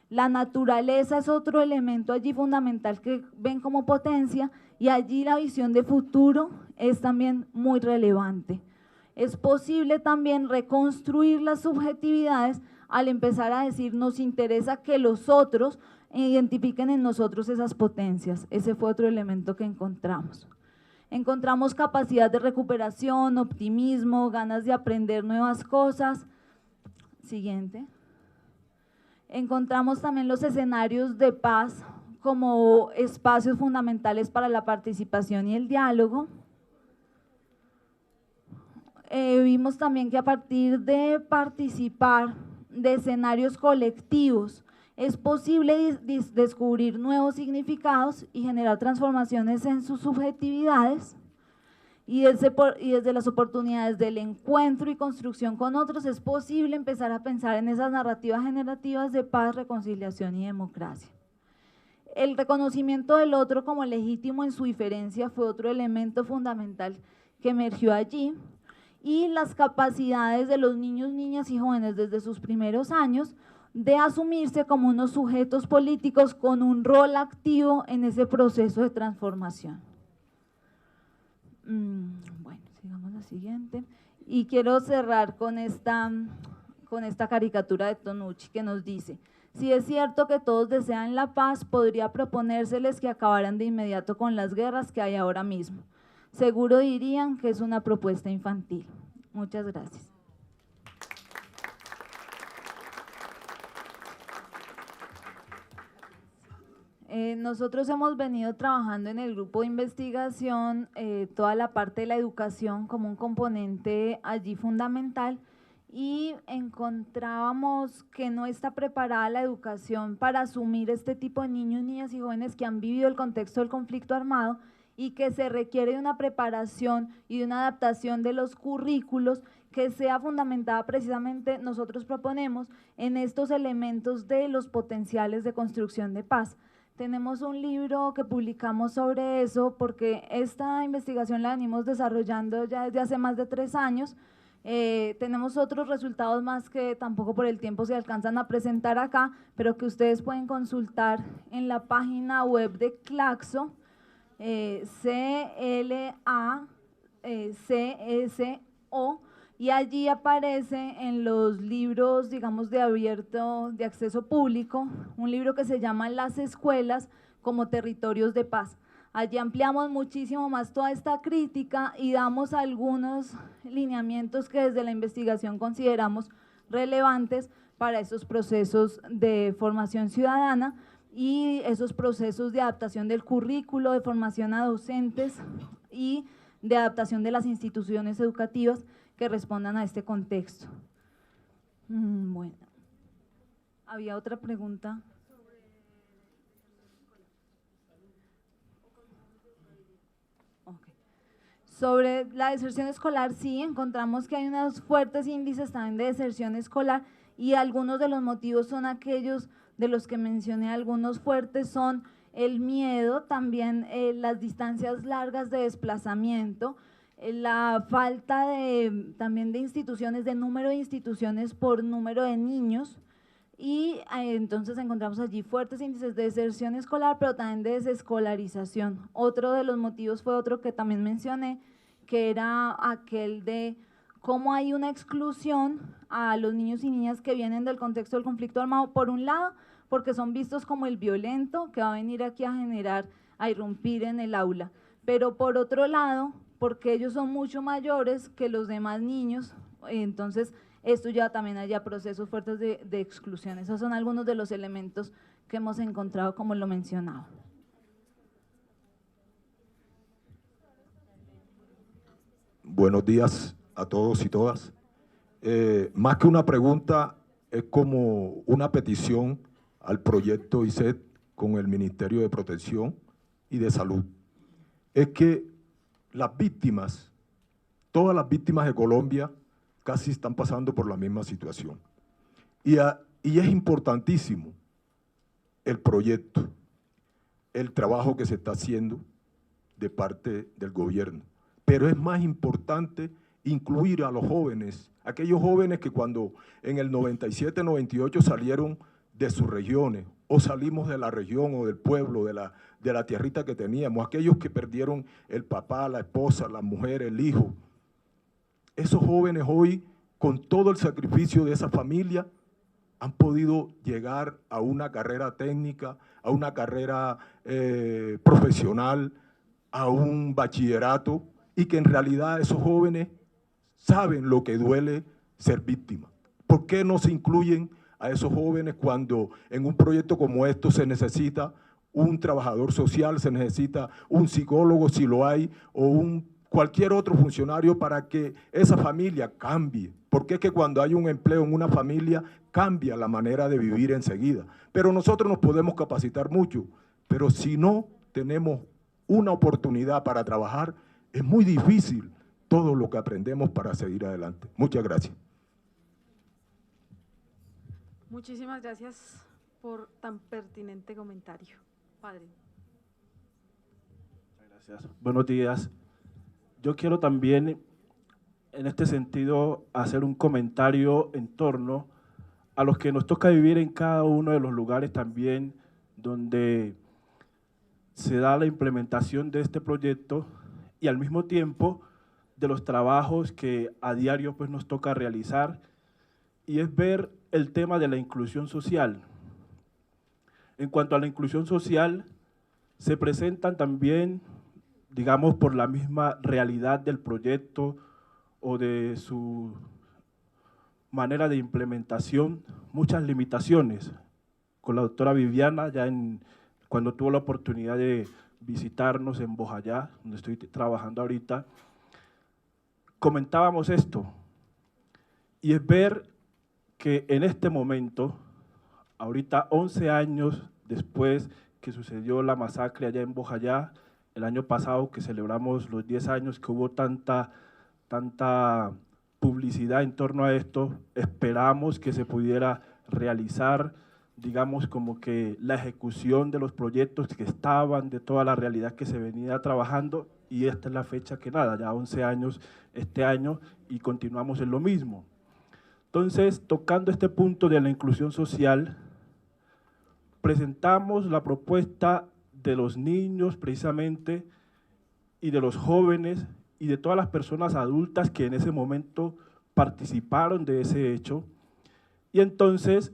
La naturaleza es otro elemento allí fundamental que ven como potencia y allí la visión de futuro es también muy relevante. Es posible también reconstruir las subjetividades al empezar a decir nos interesa que los otros identifiquen en nosotros esas potencias. Ese fue otro elemento que encontramos. Encontramos capacidad de recuperación, optimismo, ganas de aprender nuevas cosas. Siguiente. Encontramos también los escenarios de paz como espacios fundamentales para la participación y el diálogo. Vimos también que a partir de participar de escenarios colectivos es posible descubrir nuevos significados y generar transformaciones en sus subjetividades, y desde las oportunidades del encuentro y construcción con otros es posible empezar a pensar en esas narrativas generativas de paz, reconciliación y democracia. El reconocimiento del otro como legítimo en su diferencia fue otro elemento fundamental que emergió allí, y las capacidades de los niños, niñas y jóvenes desde sus primeros años de asumirse como unos sujetos políticos con un rol activo en ese proceso de transformación. Bueno, sigamos la siguiente. Y quiero cerrar con esta caricatura de Tonucci que nos dice: si es cierto que todos desean la paz, podría proponérseles que acabaran de inmediato con las guerras que hay ahora mismo. Seguro dirían que es una propuesta infantil. Muchas gracias. Nosotros hemos venido trabajando en el grupo de investigación toda la parte de la educación como un componente allí fundamental, y encontrábamos que no está preparada la educación para asumir este tipo de niños, niñas y jóvenes que han vivido el contexto del conflicto armado, y que se requiere de una preparación y de una adaptación de los currículos que sea fundamentada precisamente, nosotros proponemos, en estos elementos de los potenciales de construcción de paz. Tenemos un libro que publicamos sobre eso porque esta investigación la venimos desarrollando ya desde hace más de 3 años. Tenemos otros resultados más que tampoco por el tiempo se alcanzan a presentar acá, pero que ustedes pueden consultar en la página web de Claxo, CLACSO, y allí aparece en los libros, digamos, de acceso público, un libro que se llama Las escuelas como territorios de paz. Allí ampliamos muchísimo más toda esta crítica y damos algunos lineamientos que desde la investigación consideramos relevantes para esos procesos de formación ciudadana y esos procesos de adaptación del currículo, de formación a docentes y de adaptación de las instituciones educativas que respondan a este contexto. Bueno, había otra pregunta. Okay. Sobre la deserción escolar, sí, encontramos que hay unos fuertes índices también de deserción escolar, y algunos de los motivos son aquellos de los que mencioné. Algunos fuertes son el miedo, también las distancias largas de desplazamiento, la falta también de instituciones, de número de instituciones por número de niños, y entonces encontramos allí fuertes índices de deserción escolar, pero también de desescolarización. Otro de los motivos fue otro que también mencioné, que era aquel de cómo hay una exclusión a los niños y niñas que vienen del contexto del conflicto armado, por un lado, porque son vistos como el violento que va a venir aquí a irrumpir en el aula, pero por otro lado, porque ellos son mucho mayores que los demás niños, entonces esto ya también haya procesos fuertes de exclusión. Esos son algunos de los elementos que hemos encontrado, como lo mencionaba. Buenos días a todos y todas. Más que una pregunta, es como una petición al proyecto ISET con el Ministerio de Protección y de Salud. Es que las víctimas, todas las víctimas de Colombia casi están pasando por la misma situación. Y es importantísimo el proyecto, el trabajo que se está haciendo de parte del gobierno. Pero es más importante incluir a los jóvenes, aquellos jóvenes que cuando en el 97, 98 salieron de sus regiones, o salimos de la región o del pueblo, de la tierrita que teníamos, aquellos que perdieron el papá, la esposa, la mujer, el hijo. Esos jóvenes hoy, con todo el sacrificio de esa familia, han podido llegar a una carrera técnica, a una carrera profesional, a un bachillerato, y que en realidad esos jóvenes saben lo que duele ser víctima. ¿Por qué no se incluyen a esos jóvenes cuando en un proyecto como esto se necesita un trabajador social, se necesita un psicólogo si lo hay, o cualquier otro funcionario para que esa familia cambie? Porque es que cuando hay un empleo en una familia cambia la manera de vivir enseguida. Pero nosotros nos podemos capacitar mucho, pero si no tenemos una oportunidad para trabajar, es muy difícil todo lo que aprendemos para seguir adelante. Muchas gracias. Muchísimas gracias por tan pertinente comentario. Padre. Muchas gracias. Buenos días. Yo quiero también, en este sentido, hacer un comentario en torno a los que nos toca vivir en cada uno de los lugares también donde se da la implementación de este proyecto y al mismo tiempo de los trabajos que a diario pues nos toca realizar, y es ver el tema de la inclusión social. En cuanto a la inclusión social, se presentan también, digamos, por la misma realidad del proyecto o de su manera de implementación, muchas limitaciones. Con la doctora Viviana, cuando tuvo la oportunidad de visitarnos en Bojayá, donde estoy trabajando ahorita, comentábamos esto, y es ver que en este momento, ahorita 11 años después que sucedió la masacre allá en Bojayá, el año pasado que celebramos los 10 años, que hubo tanta publicidad en torno a esto, esperamos que se pudiera realizar, digamos, como que la ejecución de los proyectos que estaban, de toda la realidad que se venía trabajando, y esta es la fecha que nada, ya 11 años este año y continuamos en lo mismo. Entonces, tocando este punto de la inclusión social, presentamos la propuesta de los niños precisamente y de los jóvenes y de todas las personas adultas que en ese momento participaron de ese hecho, y entonces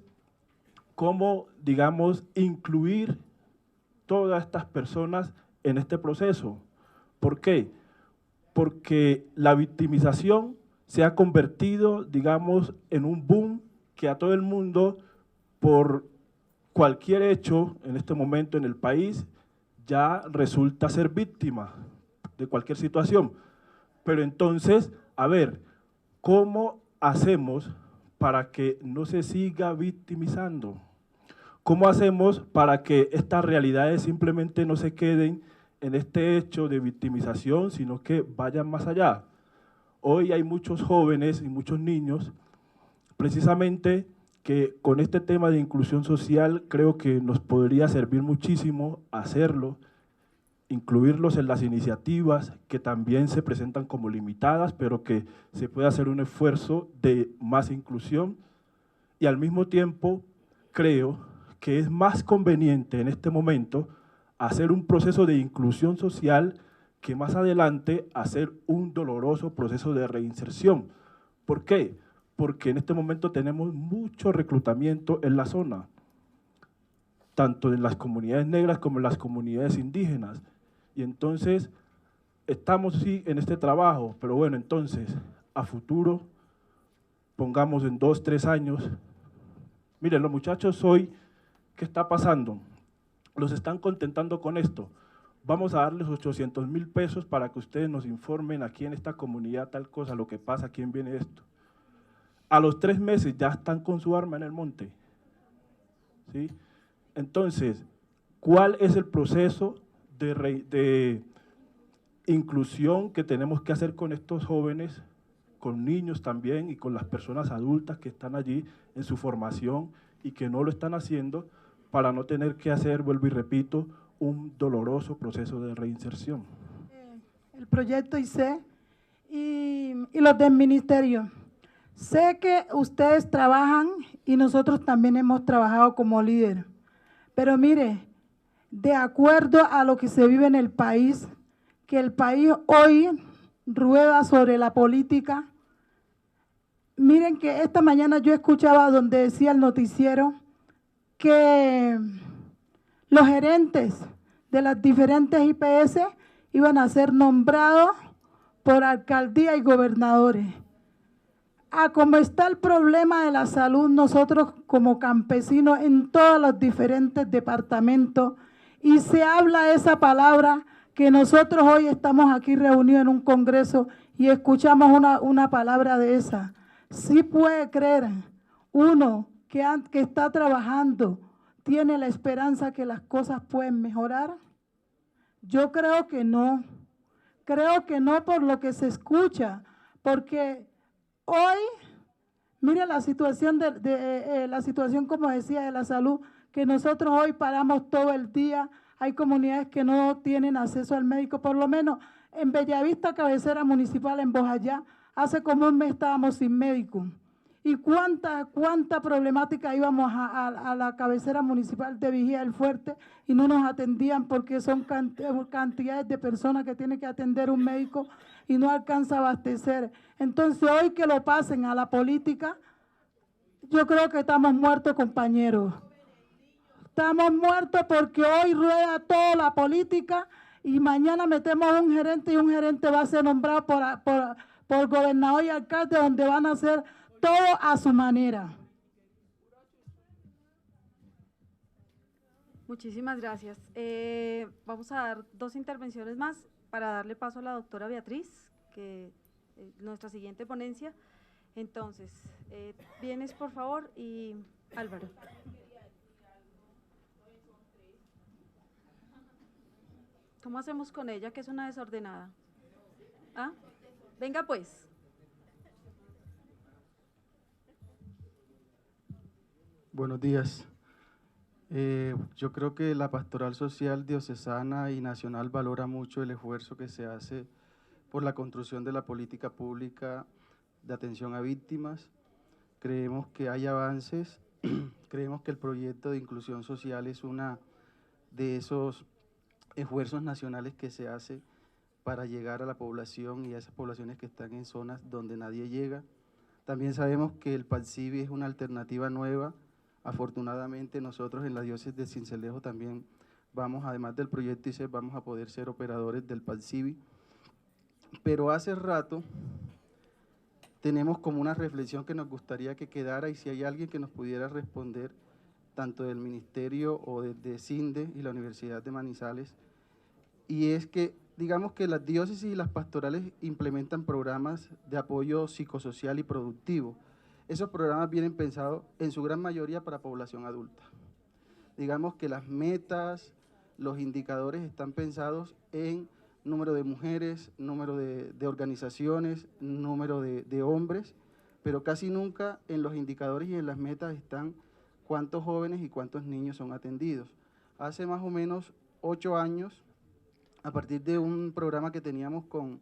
cómo, digamos, incluir todas estas personas en este proceso. ¿Por qué? Porque la victimización se ha convertido, digamos, en un boom que a todo el mundo, por cualquier hecho en este momento en el país, ya resulta ser víctima de cualquier situación. Pero entonces, a ver, ¿cómo hacemos para que no se siga victimizando? ¿Cómo hacemos para que estas realidades simplemente no se queden en este hecho de victimización, sino que vayan más allá? Hoy hay muchos jóvenes y muchos niños, precisamente, que con este tema de inclusión social creo que nos podría servir muchísimo hacerlo, incluirlos en las iniciativas que también se presentan como limitadas, pero que se puede hacer un esfuerzo de más inclusión, y al mismo tiempo creo que es más conveniente en este momento hacer un proceso de inclusión social que más adelante hacer un doloroso proceso de reinserción. ¿Por qué? Porque en este momento tenemos mucho reclutamiento en la zona, tanto en las comunidades negras como en las comunidades indígenas. Y entonces estamos sí en este trabajo, pero bueno, entonces a futuro, pongamos en 2, 3 años, miren, los muchachos hoy, ¿qué está pasando? Los están contentando con esto. Vamos a darles 800,000 pesos para que ustedes nos informen aquí en esta comunidad tal cosa, lo que pasa, quién viene esto. A los 3 meses ya están con su arma en el monte, ¿sí? Entonces, ¿cuál es el proceso de inclusión que tenemos que hacer con estos jóvenes, con niños también y con las personas adultas que están allí en su formación y que no lo están haciendo, para no tener que hacer, vuelvo y repito, un doloroso proceso de reinserción? El proyecto IC y los del ministerio. Sé que ustedes trabajan y nosotros también hemos trabajado como líder, pero mire, de acuerdo a lo que se vive en el país, que el país hoy rueda sobre la política, miren que esta mañana yo escuchaba donde decía el noticiero que los gerentes de las diferentes IPS iban a ser nombrados por alcaldía y gobernadores. Como está el problema de la salud, nosotros como campesinos en todos los diferentes departamentos, y se habla esa palabra que nosotros hoy estamos aquí reunidos en un congreso y escuchamos una palabra de esa. ¿Sí puede creer uno que está trabajando, tiene la esperanza que las cosas pueden mejorar? Yo creo que no por lo que se escucha, porque hoy, mire la situación la situación, como decía, de la salud, que nosotros hoy paramos todo el día. Hay comunidades que no tienen acceso al médico, por lo menos en Bellavista, cabecera municipal, en Bojayá, hace como un mes estábamos sin médico. ¿Y cuánta problemática íbamos a la cabecera municipal de Vigía del Fuerte y no nos atendían porque son cantidades de personas que tiene que atender un médico y no alcanza a abastecer? Entonces, hoy que lo pasen a la política, yo creo que estamos muertos, compañeros. Estamos muertos porque hoy rueda toda la política y mañana metemos un gerente y un gerente va a ser nombrado por gobernador y alcalde, donde van a hacer todo a su manera. Muchísimas gracias. Vamos a dar 2 intervenciones más para darle paso a la doctora Beatriz, que nuestra siguiente ponencia. Entonces, vienes por favor, y Álvaro. ¿Cómo hacemos con ella, que es una desordenada? ¿Ah? Venga pues. Buenos días. Yo creo que la Pastoral Social Diocesana y Nacional valora mucho el esfuerzo que se hace por la construcción de la política pública de atención a víctimas. Creemos que hay avances, creemos que el proyecto de inclusión social es una de esos esfuerzos nacionales que se hace para llegar a la población y a esas poblaciones que están en zonas donde nadie llega. También sabemos que el PADCIVI es una alternativa nueva. Afortunadamente nosotros en la diócesis de Sincelejo también vamos, además del proyecto ICEP, vamos a poder ser operadores del PADCIVI. Pero hace rato tenemos como una reflexión que nos gustaría que quedara, y si hay alguien que nos pudiera responder, tanto del Ministerio o de CINDE y la Universidad de Manizales, y es que digamos que las diócesis y las pastorales implementan programas de apoyo psicosocial y productivo. Esos programas vienen pensados en su gran mayoría para población adulta. Digamos que las metas, los indicadores están pensados en número de mujeres, número de organizaciones, número de hombres, pero casi nunca en los indicadores y en las metas están cuántos jóvenes y cuántos niños son atendidos. Hace más o menos 8 años, a partir de un programa que teníamos con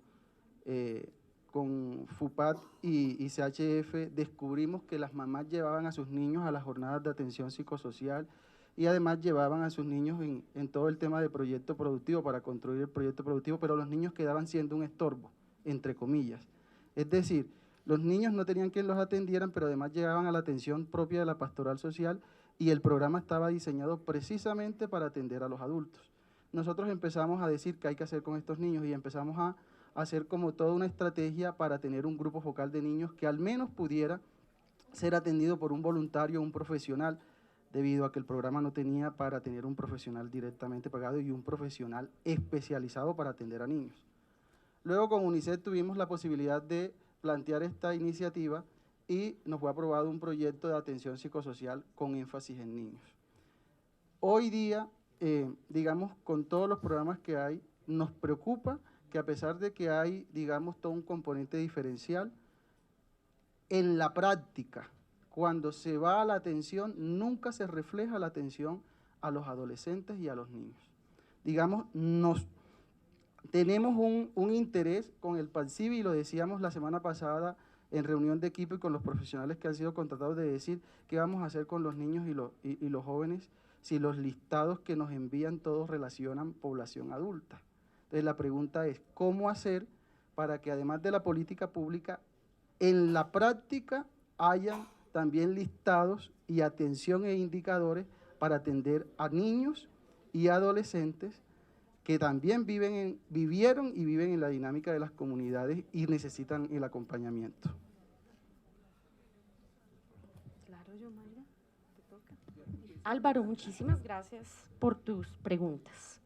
FUPAD y CHF, descubrimos que las mamás llevaban a sus niños a las jornadas de atención psicosocial y además llevaban a sus niños en todo el tema de proyecto productivo para construir el proyecto productivo, pero los niños quedaban siendo un estorbo, entre comillas. Es decir, los niños no tenían quien los atendieran, pero además llegaban a la atención propia de la pastoral social y el programa estaba diseñado precisamente para atender a los adultos. Nosotros empezamos a decir qué hay que hacer con estos niños y empezamos a hacer como toda una estrategia para tener un grupo focal de niños que al menos pudiera ser atendido por un voluntario o un profesional, debido a que el programa no tenía para tener un profesional directamente pagado y un profesional especializado para atender a niños. Luego con UNICEF tuvimos la posibilidad de plantear esta iniciativa y nos fue aprobado un proyecto de atención psicosocial con énfasis en niños. Hoy día, digamos, con todos los programas que hay, nos preocupa que a pesar de que hay, digamos, todo un componente diferencial, en la práctica, cuando se va a la atención, nunca se refleja la atención a los adolescentes y a los niños. Digamos, tenemos un interés con el PADCIVI, y lo decíamos la semana pasada en reunión de equipo y con los profesionales que han sido contratados, de decir qué vamos a hacer con los niños y los jóvenes si los listados que nos envían todos relacionan población adulta. Entonces la pregunta es, ¿cómo hacer para que además de la política pública en la práctica hayan también listados y atención e indicadores para atender a niños y adolescentes que también vivieron y viven en la dinámica de las comunidades y necesitan el acompañamiento. Claro, Yomaira, te toca. Álvaro, muchísimas gracias por tus preguntas.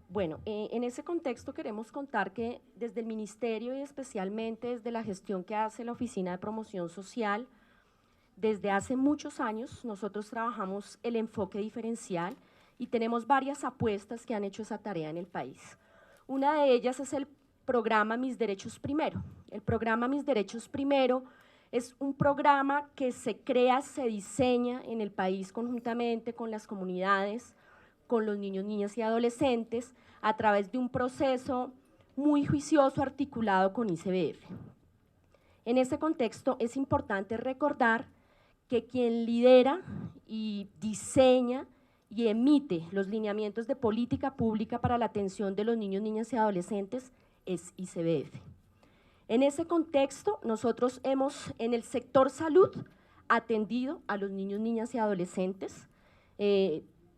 Bueno, en ese contexto queremos contar que desde el Ministerio y especialmente desde la gestión que hace la Oficina de Promoción Social, desde hace muchos años nosotros trabajamos el enfoque diferencial y tenemos varias apuestas que han hecho esa tarea en el país. Una de ellas es el programa Mis Derechos Primero. El programa Mis Derechos Primero es un programa que se crea, se diseña en el país conjuntamente con las comunidades, con los niños, niñas y adolescentes, a través de un proceso muy juicioso articulado con ICBF. En ese contexto es importante recordar que quien lidera y diseña y emite los lineamientos de política pública para la atención de los niños, niñas y adolescentes es ICBF. En ese contexto, nosotros hemos, en el sector salud, atendido a los niños, niñas y adolescentes,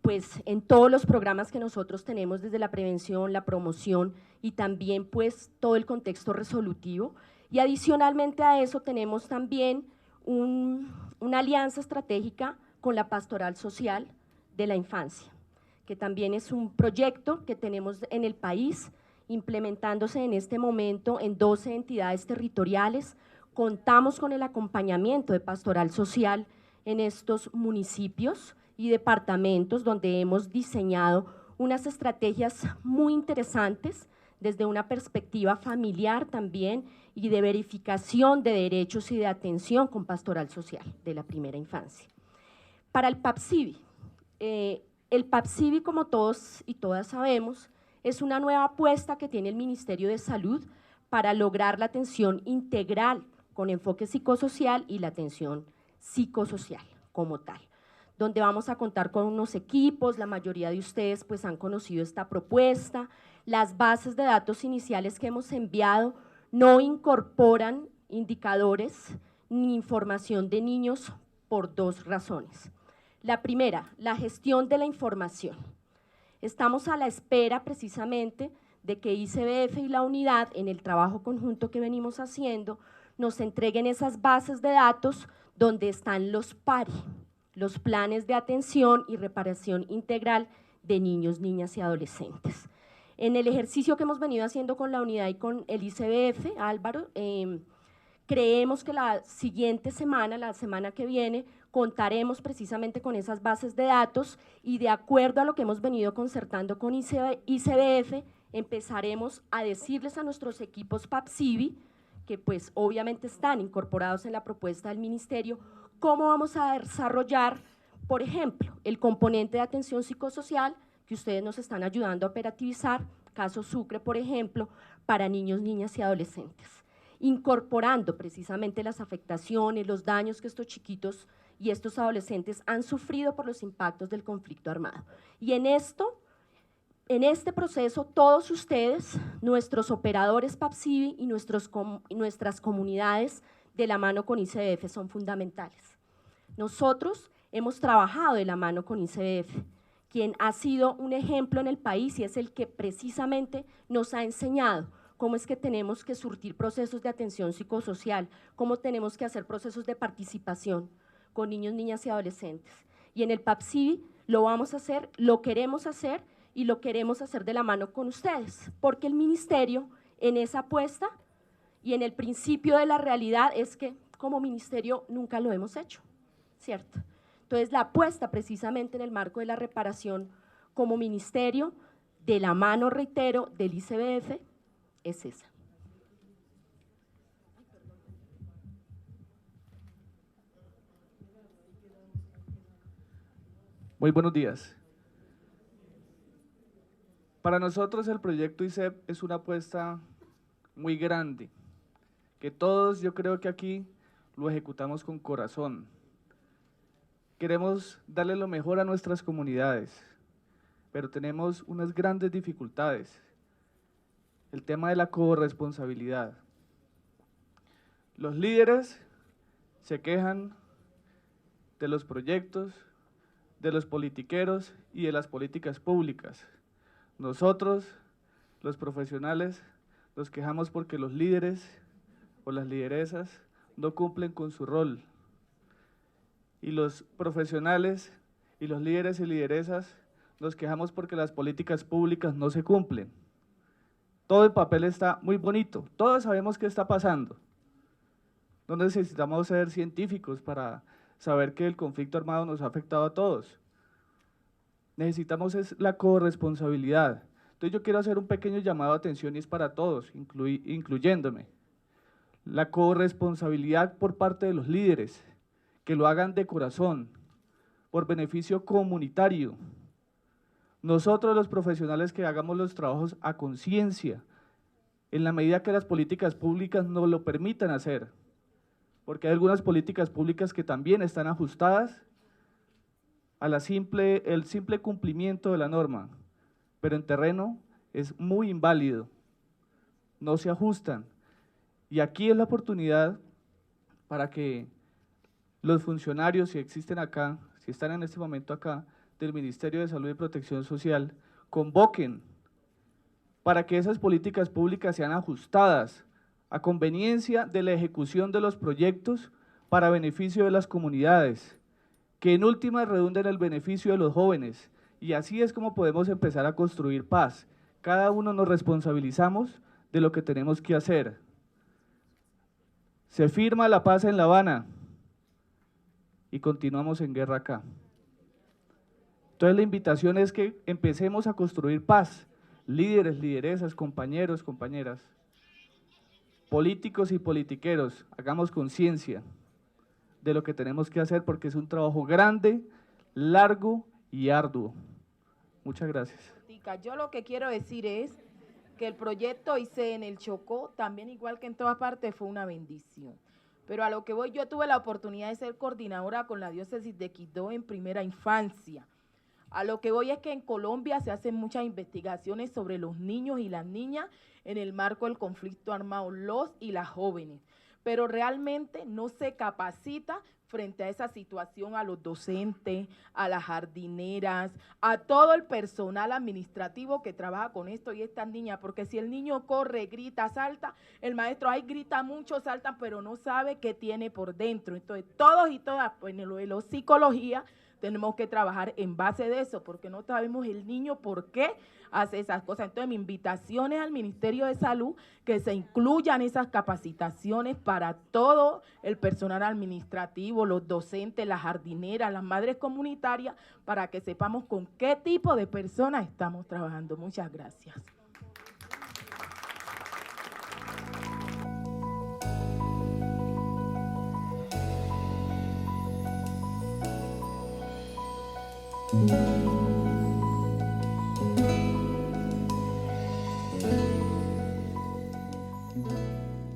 pues en todos los programas que nosotros tenemos desde la prevención, la promoción y también pues todo el contexto resolutivo. Y adicionalmente a eso tenemos también una alianza estratégica con la Pastoral Social de la Infancia, que también es un proyecto que tenemos en el país, implementándose en este momento en 12 entidades territoriales. Contamos con el acompañamiento de Pastoral Social en estos municipios y departamentos donde hemos diseñado unas estrategias muy interesantes desde una perspectiva familiar también y de verificación de derechos y de atención con Pastoral Social de la primera infancia. Para el PAPCIBI, como todos y todas sabemos, es una nueva apuesta que tiene el Ministerio de Salud para lograr la atención integral con enfoque psicosocial y la atención psicosocial como tal, donde vamos a contar con unos equipos, la mayoría de ustedes pues han conocido esta propuesta. Las bases de datos iniciales que hemos enviado no incorporan indicadores ni información de niños por dos razones. La primera, la gestión de la información. Estamos a la espera precisamente de que ICBF y la unidad, en el trabajo conjunto que venimos haciendo, nos entreguen esas bases de datos donde están los PARI, los planes de atención y reparación integral de niños, niñas y adolescentes. En el ejercicio que hemos venido haciendo con la unidad y con el ICBF, Álvaro, creemos que la siguiente semana, la semana que viene, contaremos precisamente con esas bases de datos y de acuerdo a lo que hemos venido concertando con ICBF, empezaremos a decirles a nuestros equipos PAPCIBI, que pues obviamente están incorporados en la propuesta del Ministerio, cómo vamos a desarrollar, por ejemplo, el componente de atención psicosocial que ustedes nos están ayudando a operativizar, caso Sucre, por ejemplo, para niños, niñas y adolescentes, incorporando precisamente las afectaciones, los daños que estos chiquitos y estos adolescentes han sufrido por los impactos del conflicto armado. Y en este proceso, todos ustedes, nuestros operadores PAPCIBI y nuestras comunidades de la mano con ICBF son fundamentales. Nosotros hemos trabajado de la mano con ICBF, quien ha sido un ejemplo en el país y es el que precisamente nos ha enseñado cómo es que tenemos que surtir procesos de atención psicosocial, cómo tenemos que hacer procesos de participación con niños, niñas y adolescentes. Y en el PAPCIBI lo vamos a hacer, lo queremos hacer y lo queremos hacer de la mano con ustedes, porque el Ministerio en esa apuesta y en el principio de la realidad es que como Ministerio nunca lo hemos hecho, ¿cierto? Entonces la apuesta precisamente en el marco de la reparación como Ministerio, de la mano, reitero, del ICBF, es esa. Muy buenos días. Para nosotros el proyecto ICEP es una apuesta muy grande, que todos yo creo que aquí lo ejecutamos con corazón. Queremos darle lo mejor a nuestras comunidades, pero tenemos unas grandes dificultades. El tema de la corresponsabilidad. Los líderes se quejan de los proyectos, de los politiqueros y de las políticas públicas. Nosotros, los profesionales, nos quejamos porque los líderes o las lideresas no cumplen con su rol. Y los profesionales y los líderes y lideresas nos quejamos porque las políticas públicas no se cumplen. Todo en papel está muy bonito, todos sabemos qué está pasando. No necesitamos ser científicos para saber que el conflicto armado nos ha afectado a todos. Necesitamos es la corresponsabilidad. Entonces yo quiero hacer un pequeño llamado de atención y es para todos, incluyéndome. La corresponsabilidad por parte de los líderes, que lo hagan de corazón, por beneficio comunitario. Nosotros los profesionales que hagamos los trabajos a conciencia, en la medida que las políticas públicas nos lo permitan hacer, porque hay algunas políticas públicas que también están ajustadas a el simple cumplimiento de la norma, pero en terreno es muy inválido, no se ajustan. Y aquí es la oportunidad para que los funcionarios, si existen acá, si están en este momento acá, del Ministerio de Salud y Protección Social, convoquen para que esas políticas públicas sean ajustadas a conveniencia de la ejecución de los proyectos para beneficio de las comunidades, que en última redunda en el beneficio de los jóvenes, y así es como podemos empezar a construir paz. Cada uno nos responsabilizamos de lo que tenemos que hacer. Se firma la paz en La Habana y continuamos en guerra acá. Entonces la invitación es que empecemos a construir paz, líderes, lideresas, compañeros, compañeras, políticos y politiqueros, hagamos conciencia de lo que tenemos que hacer porque es un trabajo grande, largo y arduo. Muchas gracias. Yo lo que quiero decir es que el proyecto ICE en el Chocó, también igual que en todas partes, fue una bendición. Pero a lo que voy, yo tuve la oportunidad de ser coordinadora con la diócesis de Quibdó en primera infancia. A lo que voy es que en Colombia se hacen muchas investigaciones sobre los niños y las niñas en el marco del conflicto armado, los y las jóvenes, pero realmente no se capacita frente a esa situación a los docentes, a las jardineras, a todo el personal administrativo que trabaja con esto y estas niñas, porque si el niño corre, grita, salta, el maestro ahí grita mucho, salta, pero no sabe qué tiene por dentro. Entonces todos y todas, pues en lo de la psicología, tenemos que trabajar en base de eso, porque no sabemos el niño por qué hace esas cosas. Entonces, mi invitación es al Ministerio de Salud que se incluyan esas capacitaciones para todo el personal administrativo, los docentes, las jardineras, las madres comunitarias, para que sepamos con qué tipo de personas estamos trabajando. Muchas gracias.